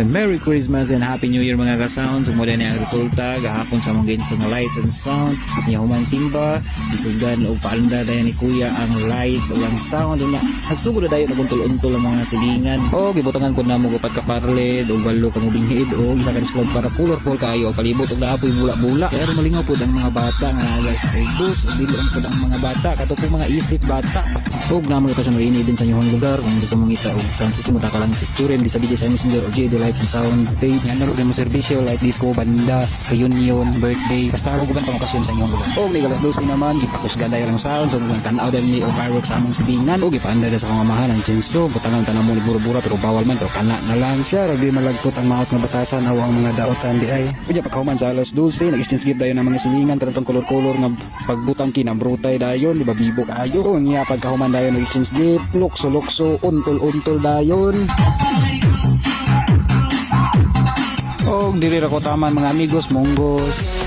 Merry Christmas and Happy New Year mga ka-sound. Sumula na ang resulta gahapon sa mga gains ng lights and sound ni Human Simba isugan o paalanda dayon ni Kuya ang lights o ang sound na nagsugod na dayon naguntol-untol ang mga silingan o gibutangan ko na mo gupat ka parled o walo ka mubing head o isa ka display para colorful kayo o palibot o naapoy bula-bula pero malingaw po ang mga bata nga nagay sa ubos o dilong po ang mga bata katupong mga isip bata o naman ito sa marini din sa inyong lugar kung gusto mong ita o sound system mo taka lang si Turin di sa DJ sa Messenger o JAD lights and sound page nga naroon mo servisyo like disco, banda, reunion, birthday basta ako gugan pang okasyon sa inyong lugar o may galas 12 naman ipakusga dahil ang sound so mga tanaw din ni o fireworks sa among silingan o gipaanda na sa kamamahan ang chinso butangan tanang mo ni bura-bura pero bawal man to kana na lang siya ragdi malagkot ang maot nga batasan o ang mga daotan di ay kaya pagkahuman sa alas 12 nag-exchange gift dayon ng mga silingan tanong kolor-kolor nga pagbutang kinabrutay dayon di ba bibo kaayo o niya pagkahuman dayon nag-exchange gift lukso-lukso untol-untol dayon o diri ra ko taman mga amigos monggos